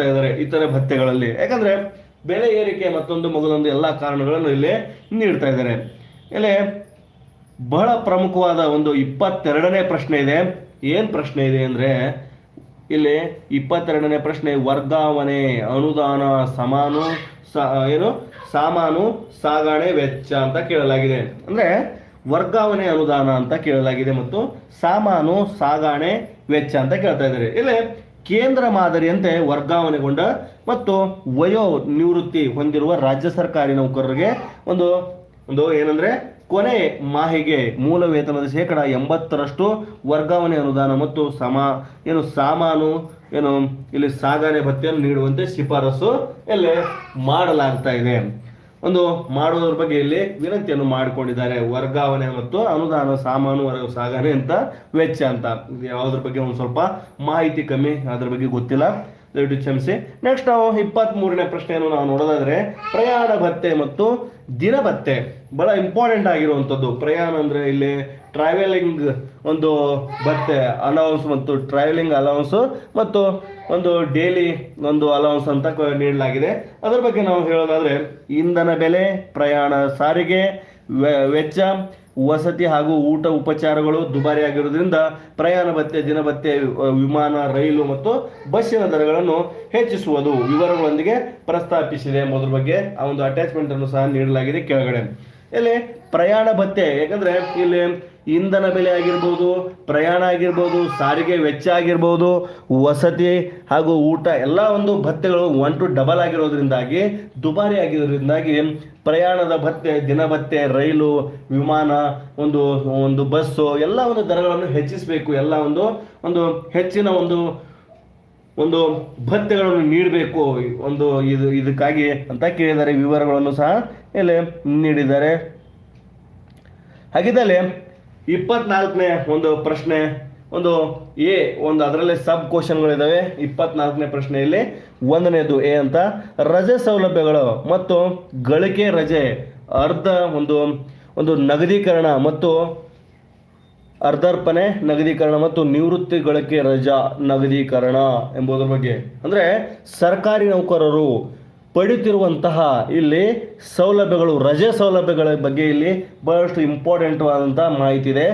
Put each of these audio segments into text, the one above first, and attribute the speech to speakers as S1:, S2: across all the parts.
S1: ಇದ್ದಾರೆ ಇತರೆ ಭತ್ಯೆಗಳಲ್ಲಿ. ಯಾಕಂದ್ರೆ ಬೆಲೆ ಏರಿಕೆ ಮತ್ತೊಂದು ಮಗದೊಂದು ಎಲ್ಲಾ ಕಾರಣಗಳನ್ನು ಇಲ್ಲಿ ನೀಡ್ತಾ ಇದ್ದಾರೆ. ಇಲ್ಲಿ ಬಹಳ ಪ್ರಮುಖವಾದ ಒಂದು 22ನೇ ಪ್ರಶ್ನೆ ಇದೆ. ಏನ್ ಪ್ರಶ್ನೆ ಇದೆ ಅಂದ್ರೆ ಇಲ್ಲಿ 22ನೇ ಪ್ರಶ್ನೆ, ವರ್ಗಾವಣೆ ಅನುದಾನ ಸಮಾನು ಸಾಮಾನು ಸಾಗಣೆ ವೆಚ್ಚ ಅಂತ ಕೇಳಲಾಗಿದೆ. ಅಂದ್ರೆ ವರ್ಗಾವಣೆ ಅನುದಾನ ಅಂತ ಕೇಳಲಾಗಿದೆ ಮತ್ತು ಸಾಮಾನು ಸಾಗಣೆ ವೆಚ್ಚ ಅಂತ ಕೇಳ್ತಾ ಇದ್ದಾರೆ. ಇಲ್ಲಿ ಕೇಂದ್ರ ಮಾದರಿಯಂತೆ ವರ್ಗಾವಣೆಗೊಂಡ ಮತ್ತು ವಯೋ ನಿವೃತ್ತಿ ಹೊಂದಿರುವ ರಾಜ್ಯ ಸರ್ಕಾರಿ ನೌಕರರಿಗೆ ಒಂದು ಏನಂದ್ರೆ ಕೊನೆ ಮಾಹಿಗೆ ಮೂಲ ವೇತನದ 80% ವರ್ಗಾವಣೆ ಅನುದಾನ ಮತ್ತು ಸಾಮಾನು ಇಲ್ಲಿ ಸಾಗಣೆ ಭತ್ಯೆಯನ್ನು ನೀಡುವಂತೆ ಶಿಫಾರಸು ಇಲ್ಲಿ ಮಾಡಲಾಗ್ತಾ ಇದೆ. ಮಾಡುವುದರ ಬಗ್ಗೆ ಇಲ್ಲಿ ವಿನಂತಿಯನ್ನು ಮಾಡಿಕೊಂಡಿದ್ದಾರೆ. ವರ್ಗಾವಣೆ ಮತ್ತು ಅನುದಾನ ಸಾಮಾನು ಸಾಗಣೆ ಅಂತ ವೆಚ್ಚ ಅಂತ. ಯಾವುದ್ರ ಬಗ್ಗೆ ಒಂದು ಸ್ವಲ್ಪ ಮಾಹಿತಿ ಕಮ್ಮಿ, ಅದ್ರ ಬಗ್ಗೆ ಗೊತ್ತಿಲ್ಲ, ದಯವಿಟ್ಟು ಕ್ಷಮಿಸಿ. ನೆಕ್ಸ್ಟ್ ನಾವು 23ನೇ ಪ್ರಶ್ನೆಯನ್ನು ನಾವು ನೋಡೋದಾದ್ರೆ ಪ್ರಯಾಣ ಭತ್ಯೆ ಮತ್ತು ದಿನ ಭತ್ಯೆ ಬಹಳ ಇಂಪಾರ್ಟೆಂಟ್ ಆಗಿರುವಂಥದ್ದು. ಪ್ರಯಾಣ ಅಂದ್ರೆ ಇಲ್ಲಿ ಟ್ರಾವೆಲಿಂಗ್ ಒಂದು ಭತ್ಯೆ ಅಲೌನ್ಸ್ ಮತ್ತು ಟ್ರಾವೆಲಿಂಗ್ ಅಲೌನ್ಸ್ ಮತ್ತು ಒಂದು ಡೈಲಿ ಒಂದು ಅಲೌನ್ಸ್ ಅಂತ ನೀಡಲಾಗಿದೆ. ಅದರ ಬಗ್ಗೆ ನಾವು ಹೇಳೋದಾದ್ರೆ ಇಂಧನ ಬೆಲೆ, ಪ್ರಯಾಣ ಸಾರಿಗೆ ವೆಚ್ಚ, ವಸತಿ ಹಾಗೂ ಊಟ ಉಪಚಾರಗಳು ದುಬಾರಿ ಆಗಿರುವುದರಿಂದ ಪ್ರಯಾಣ ಭತ್ಯೆ, ದಿನ ಭತ್ಯೆ, ವಿಮಾನ, ರೈಲು ಮತ್ತು ಬಸ್ಸಿನ ದರಗಳನ್ನು ಹೆಚ್ಚಿಸುವುದು ವಿವರಗಳೊಂದಿಗೆ ಪ್ರಸ್ತಾಪಿಸಿದೆ ಎಂಬುದರ ಬಗ್ಗೆ ಆ ಒಂದು ಅಟ್ಯಾಚ್ಮೆಂಟ್ ಅನ್ನು ಸಹ ನೀಡಲಾಗಿದೆ ಕೆಳಗಡೆ. ಇಲ್ಲಿ ಪ್ರಯಾಣ ಭತ್ಯೆ, ಯಾಕಂದ್ರೆ ಇಲ್ಲಿ ಇಂಧನ ಬೆಲೆ ಆಗಿರ್ಬೋದು, ಪ್ರಯಾಣ ಆಗಿರ್ಬೋದು, ಸಾರಿಗೆ ವೆಚ್ಚ ಆಗಿರ್ಬೋದು, ವಸತಿ ಹಾಗೂ ಊಟ ಎಲ್ಲ ಒಂದು ಭತ್ಯೆಗಳು 1 to ಡಬಲ್ ಆಗಿರೋದ್ರಿಂದಾಗಿ, ದುಬಾರಿ ಆಗಿರೋದ್ರಿಂದಾಗಿ ಪ್ರಯಾಣದ ಭತ್ಯೆ, ದಿನ ಭತ್ಯೆ, ರೈಲು, ವಿಮಾನ, ಒಂದು ಬಸ್ಸು ಎಲ್ಲ ಒಂದು ದರಗಳನ್ನು ಹೆಚ್ಚಿಸಬೇಕು. ಎಲ್ಲ ಒಂದು ಹೆಚ್ಚಿನ ಒಂದು ಭತ್ಯೆಗಳನ್ನು ನೀಡಬೇಕು ಇದಕ್ಕಾಗಿ ಅಂತ ಕೇಳಿದ್ದಾರೆ. ವಿವರಗಳನ್ನು ಸಹ ಇಲ್ಲಿ ನೀಡಿದ್ದಾರೆ. ಹಾಗಿದ್ದಲ್ಲಿ 24ನೇ ಒಂದು ಪ್ರಶ್ನೆ ಅದರಲ್ಲಿ ಸಬ್ ಕ್ವಶನ್ಗಳಿದಾವೆ. 24ನೇ ಪ್ರಶ್ನೆಯಲ್ಲಿ 1ನೇದು ಎ ಅಂತ, ರಜೆ ಸೌಲಭ್ಯಗಳು ಮತ್ತು ಗಳಿಕೆ ರಜೆ ಒಂದು ನಗದೀಕರಣ ಮತ್ತು ಅರ್ಧರ್ಪಣೆ ನಗದೀಕರಣ ಮತ್ತು ನಿವೃತ್ತಿ ಗಳಿಕೆ ರಜಾ ನಗದೀಕರಣ ಎಂಬುದರ ಬಗ್ಗೆ. ಅಂದ್ರೆ ಸರ್ಕಾರಿ ನೌಕರರು ಪಡೆಯುತ್ತಿರುವಂತಹ ಇಲ್ಲಿ ಸೌಲಭ್ಯಗಳು, ರಜೆ ಸೌಲಭ್ಯಗಳ ಬಗ್ಗೆ ಇಲ್ಲಿ ಬಹಳಷ್ಟು ಇಂಪಾರ್ಟೆಂಟ್ ಆದಂತಹ ಮಾಹಿತಿ ಇದೆ.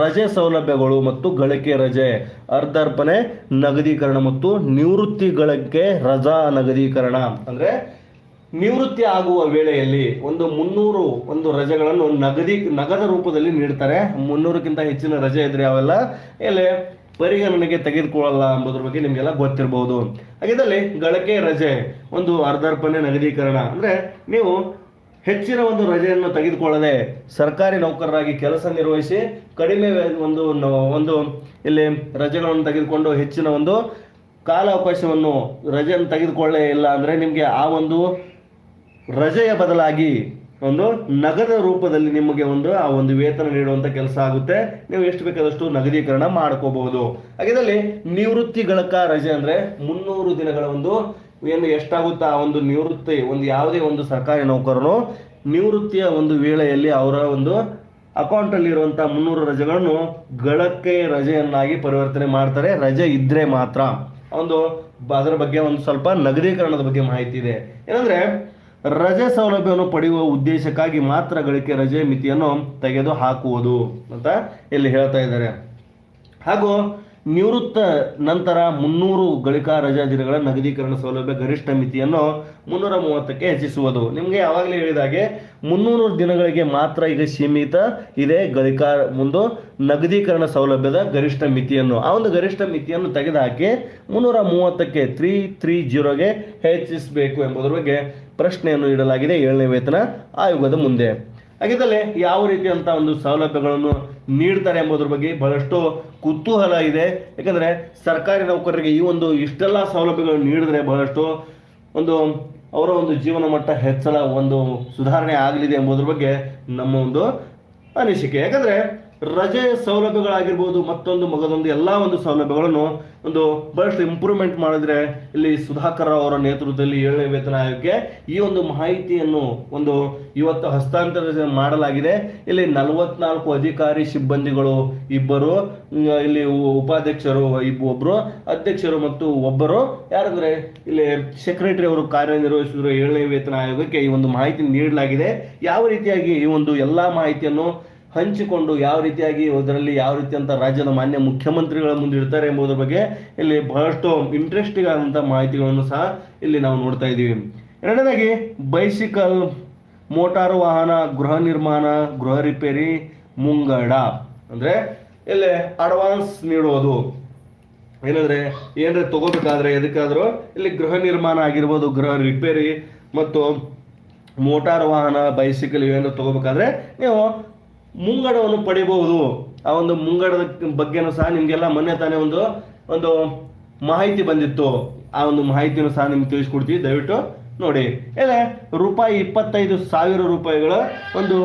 S1: ರಜೆ ಸೌಲಭ್ಯಗಳು ಮತ್ತು ಗಳಿಕೆ ರಜೆ, ಅರ್ಧರ್ಪಣೆ ನಗದೀಕರಣ ಮತ್ತು ನಿವೃತ್ತಿ ಗಳಿಕೆ ರಜಾ ನಗದೀಕರಣ. ಅಂದ್ರೆ ನಿವೃತ್ತಿ ಆಗುವ ವೇಳೆಯಲ್ಲಿ 300 ರಜೆಗಳನ್ನು ನಗದ ರೂಪದಲ್ಲಿ ನೀಡ್ತಾರೆ. 300ಕ್ಕಿಂತ ಹೆಚ್ಚಿನ ರಜೆ ಇದ್ರೆ ಅವೆಲ್ಲ ಇಲ್ಲಿ ಪರಿಗಣನೆಗೆ ತೆಗೆದುಕೊಳ್ಳಲ್ಲ ಎಂಬುದರ ಬಗ್ಗೆ ನಿಮಗೆಲ್ಲ ಗೊತ್ತಿರಬಹುದು. ಹಾಗಿದ್ದಲ್ಲಿ ಗಳಿಕೆ ರಜೆ ಒಂದು ಅರ್ಧರ್ಪಣೆ ನಗದೀಕರಣ ಅಂದ್ರೆ ನೀವು ಹೆಚ್ಚಿನ ಒಂದು ರಜೆಯನ್ನು ತೆಗೆದುಕೊಳ್ಳದೆ ಸರ್ಕಾರಿ ನೌಕರರಾಗಿ ಕೆಲಸ ನಿರ್ವಹಿಸಿ ಕಡಿಮೆ ಒಂದು ಇಲ್ಲಿ ರಜೆಗಳನ್ನು ತೆಗೆದುಕೊಂಡು ಹೆಚ್ಚಿನ ಒಂದು ಕಾಲಾವಕಾಶವನ್ನು ರಜೆಯನ್ನು ತೆಗೆದುಕೊಳ್ಳೇ ಇಲ್ಲ ಅಂದ್ರೆ ನಿಮಗೆ ಆ ಒಂದು ರಜೆಯ ಬದಲಾಗಿ ನಗದ ರೂಪದಲ್ಲಿ ನಿಮಗೆ ಆ ಒಂದು ವೇತನ ನೀಡುವಂತ ಕೆಲಸ ಆಗುತ್ತೆ. ನೀವು ಎಷ್ಟು ಬೇಕಾದಷ್ಟು ನಗದೀಕರಣ ಮಾಡ್ಕೋಬಹುದು. ಹಾಗಿದ್ದಲ್ಲಿ ನಿವೃತ್ತಿ ಗಳಿಕ ರಜೆ ಅಂದ್ರೆ 300 ದಿನಗಳ ಎಷ್ಟಾಗುತ್ತಾ ಆ ಒಂದು ನಿವೃತ್ತಿ ಯಾವುದೇ ಒಂದು ಸರ್ಕಾರಿ ನೌಕರನು ನಿವೃತ್ತಿಯ ವೇಳೆಯಲ್ಲಿ ಅವರ ಅಕೌಂಟ್ ಅಲ್ಲಿ ಇರುವಂತಹ 300 ರಜೆಗಳನ್ನು ಗಳಿಕೆ ರಜೆಯನ್ನಾಗಿ ಪರಿವರ್ತನೆ ಮಾಡ್ತಾರೆ. ರಜೆ ಇದ್ರೆ ಮಾತ್ರ ಅದರ ಬಗ್ಗೆ ಸ್ವಲ್ಪ ನಗದೀಕರಣದ ಬಗ್ಗೆ ಮಾಹಿತಿ ಇದೆ. ಏನಂದ್ರೆ ರಜೆ ಸೌಲಭ್ಯವನ್ನು ಪಡೆಯುವ ಉದ್ದೇಶಕ್ಕಾಗಿ ಮಾತ್ರ ಗಳಿಕೆ ರಜೆ ಮಿತಿಯನ್ನು ತೆಗೆದು ಹಾಕುವುದು ಅಂತ ಇಲ್ಲಿ ಹೇಳ್ತಾ ಇದ್ದಾರೆ. ಹಾಗೂ ನಿವೃತ್ತ ನಂತರ 300 ಗಳಿಕಾ ರಜಾ ದಿನಗಳ ನಗದೀಕರಣ ಸೌಲಭ್ಯ ಗರಿಷ್ಠ ಮಿತಿಯನ್ನು 330ಕ್ಕೆ ಹೆಚ್ಚಿಸುವುದು. ನಿಮಗೆ ಯಾವಾಗಲೇ ಹೇಳಿದಾಗೆ 300 ದಿನಗಳಿಗೆ ಮಾತ್ರ ಈಗ ಸೀಮಿತ ಇದೆ ಗಳಿಕಾ ನಗದೀಕರಣ ಸೌಲಭ್ಯದ ಗರಿಷ್ಠ ಮಿತಿಯನ್ನು. ಆ ಒಂದು ಗರಿಷ್ಠ ಮಿತಿಯನ್ನು ತೆಗೆದುಹಾಕಿ 330ಕ್ಕೆ 330ಗೆ ಹೆಚ್ಚಿಸಬೇಕು ಎಂಬುದರ ಬಗ್ಗೆ ಪ್ರಶ್ನೆಯನ್ನು ಇಡಲಾಗಿದೆ 7ನೇ ವೇತನ ಆಯೋಗದ ಮುಂದೆ. ಹಾಗಿದ್ದಲ್ಲಿ ಯಾವ ರೀತಿಯಂತ ಸೌಲಭ್ಯಗಳನ್ನು ನೀಡ್ತಾರೆ ಎಂಬುದರ ಬಗ್ಗೆ ಬಹಳಷ್ಟು ಕುತೂಹಲ ಇದೆ. ಯಾಕಂದ್ರೆ ಸರ್ಕಾರಿ ನೌಕರರಿಗೆ ಇಷ್ಟೆಲ್ಲ ಸೌಲಭ್ಯಗಳನ್ನು ನೀಡಿದ್ರೆ ಬಹಳಷ್ಟು ಅವರ ಜೀವನ ಮಟ್ಟ ಹೆಚ್ಚಳ ಸುಧಾರಣೆ ಆಗಲಿದೆ ಎಂಬುದರ ಬಗ್ಗೆ ನಮ್ಮ ಅನಿಸಿಕೆ. ಯಾಕಂದ್ರೆ ರಜೆ ಸೌಲಭ್ಯಗಳಾಗಿರ್ಬೋದು, ಮತ್ತೊಂದು ಮಗದೊಂದು ಎಲ್ಲ ಒಂದು ಸೌಲಭ್ಯಗಳನ್ನು ಒಂದು ಬಹಳಷ್ಟು ಇಂಪ್ರೂವ್ಮೆಂಟ್ ಮಾಡಿದ್ರೆ ಇಲ್ಲಿ ಸುಧಾಕರ್ ಅವರ ನೇತೃತ್ವದಲ್ಲಿ 7ನೇ ವೇತನ ಆಯೋಗಕ್ಕೆ ಈ ಒಂದು ಮಾಹಿತಿಯನ್ನು ಒಂದು ಇವತ್ತು ಹಸ್ತಾಂತರ ಮಾಡಲಾಗಿದೆ. ಇಲ್ಲಿ 44 ಅಧಿಕಾರಿ ಸಿಬ್ಬಂದಿಗಳು, ಇಬ್ಬರು ಇಲ್ಲಿ ಉಪಾಧ್ಯಕ್ಷರು, ಒಬ್ಬರು ಅಧ್ಯಕ್ಷರು ಮತ್ತು ಒಬ್ಬರು ಯಾರಂದ್ರೆ ಇಲ್ಲಿ ಸೆಕ್ರೆಟರಿ ಅವರು ಕಾರ್ಯನಿರ್ವಹಿಸಿದ್ರು 7ನೇ ವೇತನ ಆಯೋಗಕ್ಕೆ ಈ ಒಂದು ಮಾಹಿತಿ ನೀಡಲಾಗಿದೆ. ಯಾವ ರೀತಿಯಾಗಿ ಈ ಒಂದು ಎಲ್ಲಾ ಮಾಹಿತಿಯನ್ನು ಹಂಚಿಕೊಂಡು ಯಾವ ರೀತಿಯಾಗಿ ಇದರಲ್ಲಿ ಯಾವ ರೀತಿ ಅಂತ ರಾಜ್ಯದ ಮಾನ್ಯ ಮುಖ್ಯಮಂತ್ರಿಗಳ ಮುಂದೆ ಇಡ್ತಾರೆ ಎಂಬುದರ ಬಗ್ಗೆ ಇಲ್ಲಿ ಬಹಳಷ್ಟು ಇಂಟ್ರೆಸ್ಟಿಂಗ್ ಆದಂಥ ಮಾಹಿತಿಗಳನ್ನು ಸಹ ಇಲ್ಲಿ ನಾವು ನೋಡ್ತಾ ಇದ್ದೀವಿ. ಎರಡನೇದಾಗಿ ಬೈಸಿಕಲ್, ಮೋಟಾರು ವಾಹನ, ಗೃಹ ನಿರ್ಮಾಣ, ಗೃಹ ರಿಪೇರಿ, ಮುಂಗಡ ಅಂದ್ರೆ ಇಲ್ಲಿ ಅಡ್ವಾನ್ಸ್ ನೀಡೋದು. ಏನಂದ್ರೆ ಏನಾದ್ರೆ ತಗೋಬೇಕಾದ್ರೆ ಎದಕ್ಕಾದ್ರೂ ಇಲ್ಲಿ ಗೃಹ ನಿರ್ಮಾಣ ಆಗಿರ್ಬೋದು, ಗೃಹ ರಿಪೇರಿ ಮತ್ತು ಮೋಟಾರ್ ವಾಹನ, ಬೈಸಿಕಲ್ ಇವೇನಾದ್ರು ತಗೋಬೇಕಾದ್ರೆ ನೀವು ಮುಂಗಡವನ್ನು ಪಡಿಬಹುದು. ಆ ಒಂದು ಮುಂಗಡದ ಬಗ್ಗೆನೂ ಸಹ ನಿಮಗೆಲ್ಲ ಮೊನ್ನೆ ತಾನೇ ಒಂದು ಮಾಹಿತಿ ಬಂದಿತ್ತು. ಆ ಒಂದು ಮಾಹಿತಿಯನ್ನು ಸಹ ನಿಮ್ಗೆ ತಿಳಿಸ್ಕೊಡ್ತೀವಿ, ದಯವಿಟ್ಟು ನೋಡಿ. ರೂಪಾಯಿ 25,000 ಒಂದು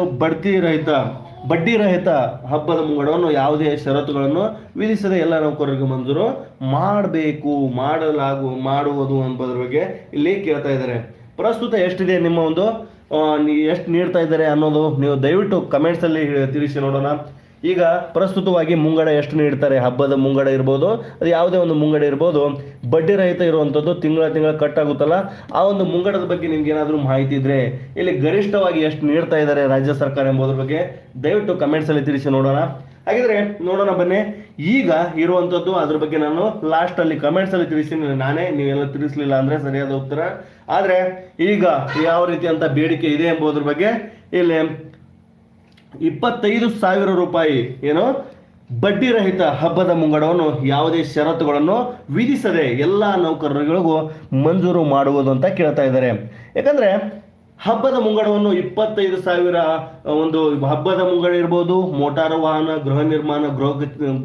S1: ಬಡ್ಡಿ ರಹಿತ ಹಬ್ಬದ ಮುಂಗಡವನ್ನು ಯಾವುದೇ ಷರತ್ತುಗಳನ್ನು ವಿಧಿಸದೆ ಎಲ್ಲ ನೌಕರರಿಗೆ ಮಂಜೂರು ಮಾಡುವುದು ಎಂಬುದರ ಬಗ್ಗೆ ಇಲ್ಲಿ ಕೇಳ್ತಾ ಇದ್ದಾರೆ. ಪ್ರಸ್ತುತ ಎಷ್ಟಿದೆ ನಿಮ್ಮ ಒಂದು ಎಷ್ಟು ನೀಡ್ತಾ ಇದ್ದಾರೆ ಅನ್ನೋದು ನೀವು ದಯವಿಟ್ಟು ಕಮೆಂಟ್ಸಲ್ಲಿ ತಿಳಿಸಿ ನೋಡೋಣ. ಈಗ ಪ್ರಸ್ತುತವಾಗಿ ಮುಂಗಡ ಎಷ್ಟು ನೀಡ್ತಾರೆ, ಹಬ್ಬದ ಮುಂಗಡ ಇರ್ಬೋದು, ಅದು ಯಾವುದೇ ಒಂದು ಮುಂಗಡ ಇರ್ಬೋದು, ಬಡ್ಡಿ ರಹಿತ ಇರುವಂಥದ್ದು ತಿಂಗಳ ಕಟ್ ಆಗುತ್ತಲ್ಲ, ಆ ಒಂದು ಮುಂಗಡದ ಬಗ್ಗೆ ನಿಮ್ಗೆ ಏನಾದರೂ ಮಾಹಿತಿ ಇದ್ರೆ ಇಲ್ಲಿ ಗರಿಷ್ಠವಾಗಿ ಎಷ್ಟು ನೀಡ್ತಾ ಇದ್ದಾರೆ ರಾಜ್ಯ ಸರ್ಕಾರ ಎಂಬುದರ ಬಗ್ಗೆ ದಯವಿಟ್ಟು ಕಮೆಂಟ್ಸಲ್ಲಿ ತಿಳಿಸಿ ನೋಡೋಣ. ಹಾಗಿದ್ರೆ ನೋಡೋಣ ಬನ್ನಿ. ಈಗ ಇರುವಂಥದ್ದು ಅದ್ರ ಬಗ್ಗೆ ನಾನು ಲಾಸ್ಟಲ್ಲಿ ಕಮೆಂಟ್ಸಲ್ಲಿ ತಿಳಿಸ್ತೀನಿ ನಾನೇ, ನೀವೆಲ್ಲ ತಿಳಿಸ್ಲಿಲ್ಲ ಅಂದರೆ ಸರಿಯಾದ ಉತ್ತರ. ಆದರೆ ಈಗ ಯಾವ ರೀತಿ ಅಂತ ಬೇಡಿಕೆ ಇದೆ ಎಂಬುದ್ರ ಬಗ್ಗೆ ಇಲ್ಲಿ 25,000 ಏನು ಬಡ್ಡಿ ರಹಿತ ಹಬ್ಬದ ಮುಂಗಡವನ್ನು ಯಾವುದೇ ಷರತ್ತುಗಳನ್ನು ವಿಧಿಸದೆ ಎಲ್ಲ ನೌಕರರಿಗಳಿಗೂ ಮಂಜೂರು ಮಾಡುವುದು ಅಂತ ಕೇಳ್ತಾ ಇದ್ದಾರೆ. ಯಾಕಂದ್ರೆ ಹಬ್ಬದ ಮುಂಗಡವನ್ನು 25,000 ಒಂದು ಹಬ್ಬದ ಮುಂಗಡ ಇರ್ಬೋದು, ಮೋಟಾರು ವಾಹನ, ಗೃಹ ನಿರ್ಮಾಣ,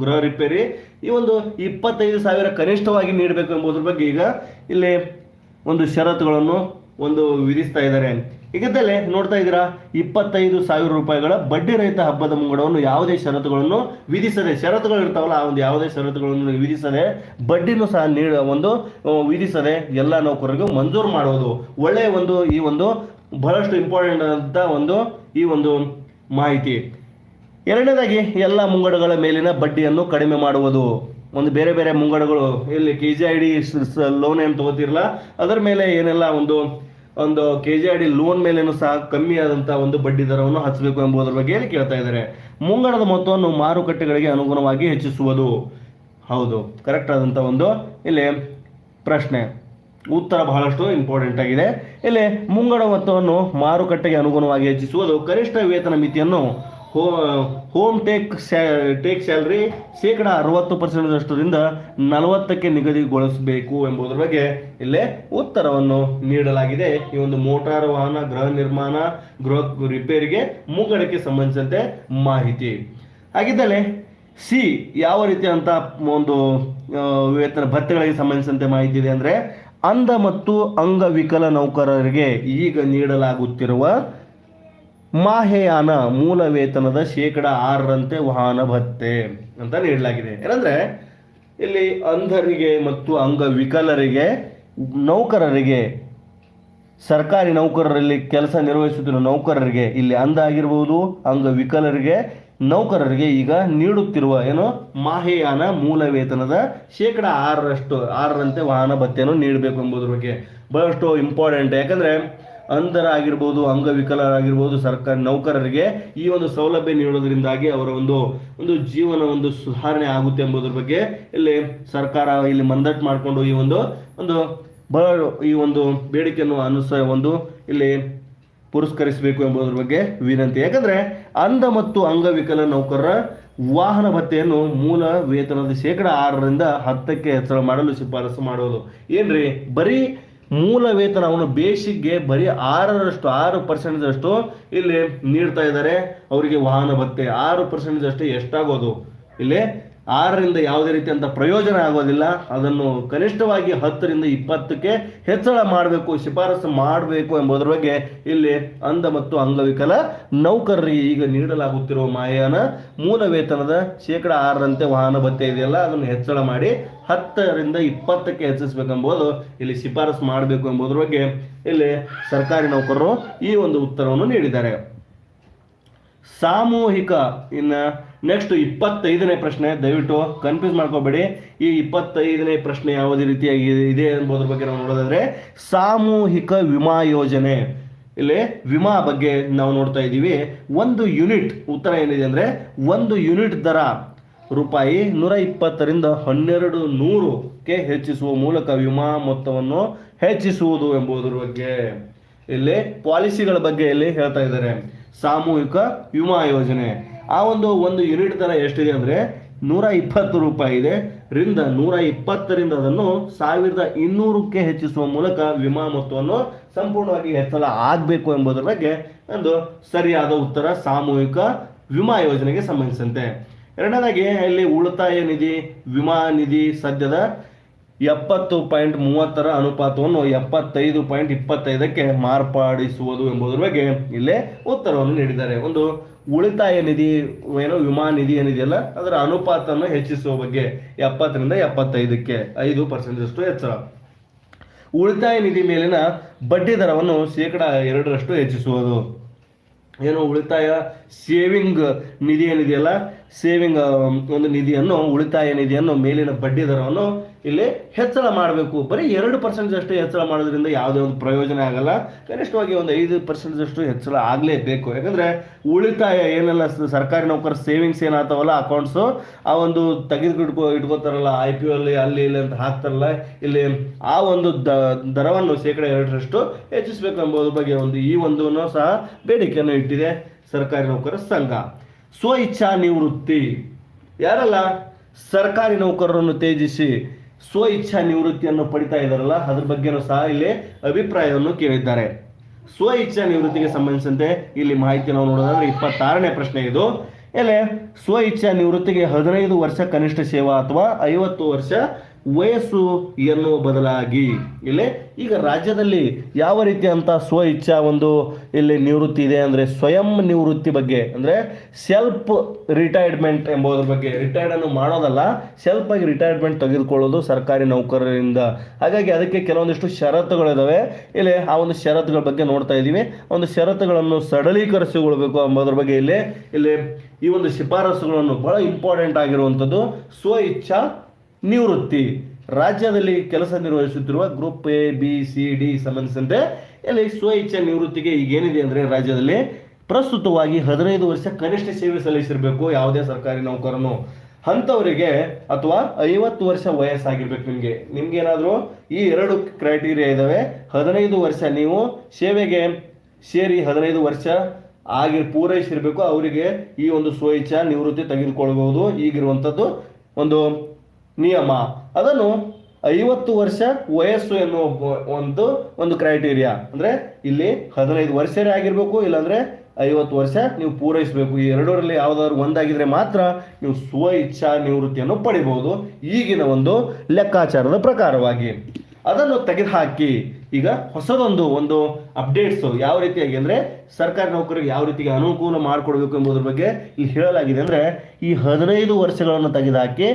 S1: ಗೃಹ ರಿಪೇರಿ, ಈ ಒಂದು 25,000 ಕನಿಷ್ಠವಾಗಿ ನೀಡಬೇಕು ಎಂಬುದ್ರ ಬಗ್ಗೆ ಈಗ ಇಲ್ಲಿ ಒಂದು ಷರತ್ತುಗಳನ್ನು ವಿಧಿಸ್ತಾ ಇದ್ದಾರೆ. ಈಗದಲ್ಲೇ ನೋಡ್ತಾ ಇದ್ದೀರಾ, 25,000 ಬಡ್ಡಿ ರಹಿತ ಹಬ್ಬದ ಮುಂಗಡವನ್ನು ಯಾವುದೇ ಷರತ್ತುಗಳನ್ನು ವಿಧಿಸದೆ, ಷರತ್ತುಗಳು ಇರ್ತಾವಲ್ಲ ಆ ಒಂದು ಯಾವುದೇ ಷರತ್ತುಗಳನ್ನು ವಿಧಿಸದೆ, ಬಡ್ಡಿನೂ ಸಹ ವಿಧಿಸದೆ ಎಲ್ಲ ನೌಕರರಿಗೂ ಮಂಜೂರು ಮಾಡುವುದು. ಒಳ್ಳೆಯ ಈ ಬಹಳಷ್ಟು ಇಂಪಾರ್ಟೆಂಟ್ ಅಂತ ಈ ಮಾಹಿತಿ. ಎರಡನೇದಾಗಿ ಎಲ್ಲ ಮುಂಗಡಗಳ ಮೇಲಿನ ಬಡ್ಡಿಯನ್ನು ಕಡಿಮೆ ಮಾಡುವುದು. ಬೇರೆ ಬೇರೆ ಮುಂಗಡಗಳು ಇಲ್ಲಿ KJID ಲೋನ್ ಏನು ತಗೋತಿರಲ್ಲ ಅದರ ಮೇಲೆ ಏನೆಲ್ಲ ಒಂದು KJID ಲೋನ್ ಮೇಲೇನು ಸಹ ಕಮ್ಮಿ ಆದಂತಹ ಬಡ್ಡಿ ದರವನ್ನು ಹಚ್ಚಬೇಕು ಎಂಬುದರ ಬಗ್ಗೆ ಕೇಳ್ತಾ ಇದ್ದಾರೆ. ಮುಂಗಡದ ಮೊತ್ತವನ್ನು ಮಾರುಕಟ್ಟೆಗಳಿಗೆ ಅನುಗುಣವಾಗಿ ಹೆಚ್ಚಿಸುವುದು. ಹೌದು, ಕರೆಕ್ಟ್ ಆದಂತ ಇಲ್ಲಿ ಪ್ರಶ್ನೆ, ಉತ್ತರ ಬಹಳಷ್ಟು ಇಂಪಾರ್ಟೆಂಟ್ ಆಗಿದೆ. ಇಲ್ಲಿ ಮುಂಗಡ ಮೊತ್ತವನ್ನು ಮಾರುಕಟ್ಟೆಗೆ ಅನುಗುಣವಾಗಿ ಹೆಚ್ಚಿಸುವುದು. ಕನಿಷ್ಠ ವೇತನ ಮಿತಿಯನ್ನು ಹೋಮ್ ಟೇಕ್ ಸ್ಯಾಲರಿ 60% 40% ನಿಗದಿಗೊಳಿಸಬೇಕು ಎಂಬುದರ ಬಗ್ಗೆ ಇಲ್ಲೇ ಉತ್ತರವನ್ನು ನೀಡಲಾಗಿದೆ. ಈ ಮೋಟಾರು ವಾಹನ, ಗೃಹ ನಿರ್ಮಾಣ, ಗೃಹ ರಿಪೇರಿಗೆ ಮುಂಗಡಕ್ಕೆ ಸಂಬಂಧಿಸಿದಂತೆ ಮಾಹಿತಿ. ಹಾಗಿದ್ದಲ್ಲಿ ಸಿ ಯಾವ ರೀತಿಯಂತ ವೇತನ ಭತ್ಯೆಗಳಿಗೆ ಸಂಬಂಧಿಸಿದಂತೆ ಮಾಹಿತಿ ಇದೆ ಅಂದ್ರೆ, ಅಂಧ ಮತ್ತು ಅಂಗವಿಕಲ ನೌಕರರಿಗೆ ಈಗ ನೀಡಲಾಗುತ್ತಿರುವ ಮಾಹೆಯಾನ ಮೂಲ ವೇತನದ 6% ವಾಹನ ಭತ್ಯೆ ಅಂತ ನೀಡಲಾಗಿದೆ. ಏನಂದ್ರೆ ಇಲ್ಲಿ ಅಂಧರಿಗೆ ಮತ್ತು ಅಂಗವಿಕಲರಿಗೆ ನೌಕರರಿಗೆ, ಸರ್ಕಾರಿ ನೌಕರರಲ್ಲಿ ಕೆಲಸ ನಿರ್ವಹಿಸುತ್ತಿರುವ ನೌಕರರಿಗೆ, ಇಲ್ಲಿ ಅಂಧ ಆಗಿರ್ಬೋದು, ಅಂಗವಿಕಲರಿಗೆ ನೌಕರರಿಗೆ ಈಗ ನೀಡುತ್ತಿರುವ ಮಾಹೆಯಾನ ಮೂಲ ವೇತನದ 6% ವಾಹನ ಭತ್ಯೆಯನ್ನು ನೀಡಬೇಕು ಎಂಬುದರ ಬಗ್ಗೆ ಬಹಳಷ್ಟು ಇಂಪಾರ್ಟೆಂಟ್. ಯಾಕಂದ್ರೆ ಅಂಧರಾಗಿರ್ಬೋದು, ಅಂಗವಿಕಲರಾಗಿರ್ಬೋದು, ಸರ್ಕಾರಿ ನೌಕರರಿಗೆ ಈ ಸೌಲಭ್ಯ ನೀಡೋದ್ರಿಂದಾಗಿ ಅವರ ಜೀವನ ಸುಧಾರಣೆ ಆಗುತ್ತೆ ಎಂಬುದರ ಬಗ್ಗೆ ಇಲ್ಲಿ ಸರ್ಕಾರ ಇಲ್ಲಿ ಮಂದಟ್ಟು ಮಾಡಿಕೊಂಡು ಈ ಬೇಡಿಕೆಯನ್ನು ಇಲ್ಲಿ ಪುರಸ್ಕರಿಸಬೇಕು ಎಂಬುದರ ಬಗ್ಗೆ ವಿನಂತಿ. ಯಾಕಂದ್ರೆ ಅಂಧ ಮತ್ತು ಅಂಗವಿಕಲ ನೌಕರರ ವಾಹನ ಭತ್ಯೆಯನ್ನು ಮೂಲ ವೇತನದ 6% 10% ಹೆಚ್ಚಳ ಮಾಡಲು ಶಿಫಾರಸು ಮಾಡೋದು. ಏನ್ರಿ, ಬರೀ ಮೂಲ ವೇತನವನ್ನು ಬೇಸಿಕ್ಗೆ ಬರೀ 6% ಇಲ್ಲಿ ನೀಡ್ತಾ ಇದ್ದಾರೆ ಅವರಿಗೆ ವಾಹನ ಭತ್ಯೆ. 6% ಎಷ್ಟಾಗೋದು ಇಲ್ಲಿ 6ರಿಂದ ಯಾವುದೇ ರೀತಿಯಂಥ ಪ್ರಯೋಜನ ಆಗೋದಿಲ್ಲ. ಅದನ್ನು ಕನಿಷ್ಠವಾಗಿ 10ರಿಂದ 20ಕ್ಕೆ ಹೆಚ್ಚಳ ಮಾಡಬೇಕು, ಶಿಫಾರಸು ಮಾಡಬೇಕು ಎಂಬುದರ ಬಗ್ಗೆ ಇಲ್ಲಿ ಅಂಧ ಮತ್ತು ಅಂಗವಿಕಲ ನೌಕರರಿಗೆ ಈಗ ನೀಡಲಾಗುತ್ತಿರುವ ಮಾಯನ ಮೂಲ ವೇತನದ 6% ವಾಹನ ಭತ್ಯೆ ಇದೆಯಲ್ಲ ಅದನ್ನು ಹೆಚ್ಚಳ ಮಾಡಿ 10ರಿಂದ 20ಕ್ಕೆ ಹೆಚ್ಚಿಸಬೇಕೆಂಬುದು ಇಲ್ಲಿ ಶಿಫಾರಸು ಮಾಡಬೇಕು ಎಂಬುದರ ಬಗ್ಗೆ ಇಲ್ಲಿ ಸರ್ಕಾರಿ ನೌಕರರು ಈ ಒಂದು ಉತ್ತರವನ್ನು ನೀಡಿದ್ದಾರೆ. ಸಾಮೂಹಿಕ ಇನ್ನು ನೆಕ್ಸ್ಟ್ 25ನೇ ಪ್ರಶ್ನೆ, ದಯವಿಟ್ಟು ಕನ್ಫ್ಯೂಸ್ ಮಾಡ್ಕೋಬೇಡಿ. ಈ 25ನೇ ಪ್ರಶ್ನೆ ಯಾವುದೇ ರೀತಿಯಾಗಿ ಇದೆ ಎಂಬುದರ ಬಗ್ಗೆ ನಾವು ನೋಡೋದಾದ್ರೆ ಸಾಮೂಹಿಕ ವಿಮಾ ಯೋಜನೆ. ಇಲ್ಲಿ ವಿಮಾ ಬಗ್ಗೆ ನಾವು ನೋಡ್ತಾ ಇದ್ದೀವಿ. ಒಂದು ಯೂನಿಟ್ ಉತ್ತರ ಏನಿದೆ ಅಂದ್ರೆ 1 ಯೂನಿಟ್ ದರ ರೂಪಾಯಿ 120ರಿಂದ 1200ಕ್ಕೆ ಹೆಚ್ಚಿಸುವ ಮೂಲಕ ವಿಮಾ ಮೊತ್ತವನ್ನು ಹೆಚ್ಚಿಸುವುದು ಎಂಬುದರ ಬಗ್ಗೆ ಇಲ್ಲಿ ಪಾಲಿಸಿಗಳ ಬಗ್ಗೆ ಇಲ್ಲಿ ಹೇಳ್ತಾ ಇದ್ದಾರೆ. ಸಾಮೂಹಿಕ ವಿಮಾ ಯೋಜನೆ ಆ ಒಂದು ಯೂನಿಟ್ ದರ ಎಷ್ಟಿದೆ ಅಂದ್ರೆ 120 ರೂಪಾಯಿ ಇದೆ ರಿಂದ 120ರಿಂದ ಅದನ್ನು 1200ಕ್ಕೆ ಹೆಚ್ಚಿಸುವ ಮೂಲಕ ವಿಮಾ ಮೊತ್ತವನ್ನು ಸಂಪೂರ್ಣವಾಗಿ ಹೆಚ್ಚಳ ಆಗಬೇಕು ಎಂಬುದರ ಬಗ್ಗೆ ಒಂದು ಸರಿಯಾದ ಉತ್ತರ ಸಾಮೂಹಿಕ ವಿಮಾ ಯೋಜನೆಗೆ ಸಂಬಂಧಿಸಿದಂತೆ. ಎರಡನೇದಾಗಿ ಇಲ್ಲಿ ಉಳಿತಾಯ ನಿಧಿ ವಿಮಾ ನಿಧಿ ಸದ್ಯದ 70.30ರ ಅನುಪಾತವನ್ನು 75.25ಕ್ಕೆ ಮಾರ್ಪಡಿಸುವುದು ಎಂಬುದರ ಬಗ್ಗೆ ಇಲ್ಲೇ ಉತ್ತರವನ್ನು ನೀಡಿದ್ದಾರೆ. ಒಂದು ಉಳಿತಾಯ ನಿಧಿ ಏನೋ ವಿಮಾ ನಿಧಿ ಏನಿದೆಯಲ್ಲ ಅದರ ಅನುಪಾತವನ್ನು ಹೆಚ್ಚಿಸುವ ಬಗ್ಗೆ 70ರಿಂದ 75ಕ್ಕೆ 5% ಹೆಚ್ಚಳ. ಉಳಿತಾಯ ನಿಧಿ ಮೇಲಿನ ಬಡ್ಡಿ ದರವನ್ನು 2% ಹೆಚ್ಚಿಸುವುದು. ಏನು ಉಳಿತಾಯ ಸೇವಿಂಗ್ ನಿಧಿ ಏನಿದೆಯಲ್ಲ ಸೇವಿಂಗ್ ಒಂದು ನಿಧಿಯನ್ನು ಉಳಿತಾಯ ನಿಧಿಯನ್ನು ಮೇಲಿನ ಬಡ್ಡಿ ದರವನ್ನು ಇಲ್ಲಿ ಹೆಚ್ಚಳ ಮಾಡಬೇಕು. ಬರೀ 2% ಹೆಚ್ಚಳ ಮಾಡೋದ್ರಿಂದ ಯಾವುದೇ ಒಂದು ಪ್ರಯೋಜನ ಆಗಲ್ಲ. ಕನಿಷ್ಠವಾಗಿ ಒಂದು 5% ಹೆಚ್ಚಳ ಆಗಲೇಬೇಕು. ಯಾಕಂದ್ರೆ ಉಳಿತಾಯ ಏನೆಲ್ಲ ಸರ್ಕಾರಿ ನೌಕರ ಸೇವಿಂಗ್ಸ್ ಏನಾಗ್ತಾವಲ್ಲ ಅಕೌಂಟ್ಸು ಆ ಒಂದು ಇಟ್ಕೋತಾರಲ್ಲ IPO ಅಲ್ಲಿ ಇಲ್ಲಿ ಅಂತ ಹಾಕ್ತಾರಲ್ಲ ಇಲ್ಲಿ ಆ ಒಂದು ದರವನ್ನು 2% ಹೆಚ್ಚಿಸಬೇಕು ಎಂಬುದ್ರ ಬಗ್ಗೆ ಈ ಒಂದನ್ನು ಸಹ ಬೇಡಿಕೆಯನ್ನು ಇಟ್ಟಿದೆ ಸರ್ಕಾರಿ ನೌಕರ ಸಂಘ. ಸ್ವ ಇಚ್ಛಾ ನಿವೃತ್ತಿ ಯಾರಲ್ಲ ಸರ್ಕಾರಿ ನೌಕರರನ್ನು ತ್ಯಜಿಸಿ ಸ್ವ ಇಚ್ಛಾ ನಿವೃತ್ತಿಯನ್ನು ಪಡಿತಾ ಇದ್ದಾರಲ್ಲ ಅದ್ರ ಬಗ್ಗೆನೂ ಸಹ ಇಲ್ಲಿ ಅಭಿಪ್ರಾಯವನ್ನು ಕೇಳಿದ್ದಾರೆ. ಸ್ವ ಇಚ್ಛಾ ನಿವೃತ್ತಿಗೆ ಸಂಬಂಧಿಸಿದಂತೆ ಇಲ್ಲಿ ಮಾಹಿತಿ ನಾವು ನೋಡೋದಾದ್ರೆ 26ನೇ ಪ್ರಶ್ನೆ ಇದು. ಇಲ್ಲಿ ಸ್ವ ಇಚ್ಛಾ ನಿವೃತ್ತಿಗೆ 15 ವರ್ಷ ಕನಿಷ್ಠ ಸೇವಾ ಅಥವಾ 50 ವರ್ಷ ವಯಸ್ಸು ಎನ್ನುವ ಬದಲಾಗಿ ಇಲ್ಲಿ ಈಗ ರಾಜ್ಯದಲ್ಲಿ ಯಾವ ರೀತಿಯಂತ ಸ್ವ ಇಚ್ಛಾ ಒಂದು ಇಲ್ಲಿ ನಿವೃತ್ತಿ ಇದೆ ಅಂದ್ರೆ ಸ್ವಯಂ ನಿವೃತ್ತಿ ಬಗ್ಗೆ ಅಂದ್ರೆ ಸೆಲ್ಫ್ ರಿಟೈರ್ಮೆಂಟ್ ಎಂಬುದರ ಬಗ್ಗೆ ರಿಟೈರ್ಡ್ ಅನ್ನು ಮಾಡೋದಲ್ಲ ಸೆಲ್ಫ್ ಆಗಿ ರಿಟೈರ್ಮೆಂಟ್ ತೆಗೆದುಕೊಳ್ಳೋದು ಸರ್ಕಾರಿ ನೌಕರರಿಂದ. ಹಾಗಾಗಿ ಅದಕ್ಕೆ ಕೆಲವೊಂದಿಷ್ಟು ಷರತ್ತುಗಳಿದಾವೆ. ಇಲ್ಲಿ ಆ ಒಂದು ಷರತ್ತುಗಳ ಬಗ್ಗೆ ನೋಡ್ತಾ ಇದ್ದೀವಿ. ಒಂದು ಷರತ್ತುಗಳನ್ನು ಸರಳೀಕರಿಸಿಕೊಳ್ಬೇಕು ಎಂಬುದರ ಬಗ್ಗೆ ಇಲ್ಲಿ ಈ ಒಂದು ಶಿಫಾರಸುಗಳನ್ನು ಬಹಳ ಇಂಪಾರ್ಟೆಂಟ್ ಆಗಿರುವಂಥದ್ದು. ಸ್ವ ಇಚ್ಛಾ ನಿವೃತ್ತಿ ರಾಜ್ಯದಲ್ಲಿ ಕೆಲಸ ನಿರ್ವಹಿಸುತ್ತಿರುವ ಗ್ರೂಪ್ ABCD ಸಂಬಂಧಿಸಿದಂತೆ ಇಲ್ಲಿ ಸ್ವ ಇಚ್ಛಾ ನಿವೃತ್ತಿಗೆ ಈಗ ಏನಿದೆ ಅಂದ್ರೆ ರಾಜ್ಯದಲ್ಲಿ ಪ್ರಸ್ತುತವಾಗಿ 15 ವರ್ಷ ಕನಿಷ್ಠ ಸೇವೆ ಸಲ್ಲಿಸಿರಬೇಕು ಯಾವುದೇ ಸರ್ಕಾರಿ ನೌಕರನು. ಅಂಥವರಿಗೆ ಅಥವಾ 50 ವರ್ಷ ವಯಸ್ಸಾಗಿರ್ಬೇಕು. ನಿಮ್ಗೆ ಏನಾದರೂ ಈ 2 ಕ್ರೈಟೀರಿಯಾ ಇದಾವೆ. 15 ವರ್ಷ ನೀವು ಸೇವೆಗೆ ಸೇರಿ 15 ವರ್ಷ ಪೂರೈಸಿರ್ಬೇಕು. ಅವರಿಗೆ ಈ ಒಂದು ಸ್ವ ಇಚ್ಛಾ ನಿವೃತ್ತಿ ತೆಗೆದುಕೊಳ್ಳಬಹುದು. ಈಗಿರುವಂಥದ್ದು ಒಂದು ನಿಯಮ. ಅದನ್ನು 50 ವರ್ಷ ವಯಸ್ಸು ಎನ್ನುವ ಒಂದು ಕ್ರೈಟೀರಿಯಾ ಅಂದ್ರೆ ಇಲ್ಲಿ 15 ವರ್ಷನೇ ಆಗಿರ್ಬೇಕು, ಇಲ್ಲಾಂದ್ರೆ 50 ವರ್ಷ ನೀವು ಪೂರೈಸಬೇಕು. ಈ 2ರಲ್ಲಿ ಯಾವುದಾದ್ರು ಒಂದಾಗಿದ್ರೆ ಮಾತ್ರ ನೀವು ಸ್ವ ಇಚ್ಛಾ ನಿವೃತ್ತಿಯನ್ನು ಪಡಿಬಹುದು ಈಗಿನ ಒಂದು ಲೆಕ್ಕಾಚಾರದ ಪ್ರಕಾರವಾಗಿ. ಅದನ್ನು ತೆಗೆದುಹಾಕಿ ಈಗ ಹೊಸದೊಂದು ಅಪ್ಡೇಟ್ಸ್ ಯಾವ ರೀತಿಯಾಗಿ ಅಂದ್ರೆ ಸರ್ಕಾರಿ ನೌಕರಿಗೆ ಯಾವ ರೀತಿಗೆ ಅನುಕೂಲ ಮಾಡಿಕೊಡ್ಬೇಕು ಎಂಬುದರ ಬಗ್ಗೆ ಇಲ್ಲಿ ಹೇಳಲಾಗಿದೆ. ಅಂದ್ರೆ ಈ 15 ವರ್ಷಗಳನ್ನು ತೆಗೆದುಹಾಕಿ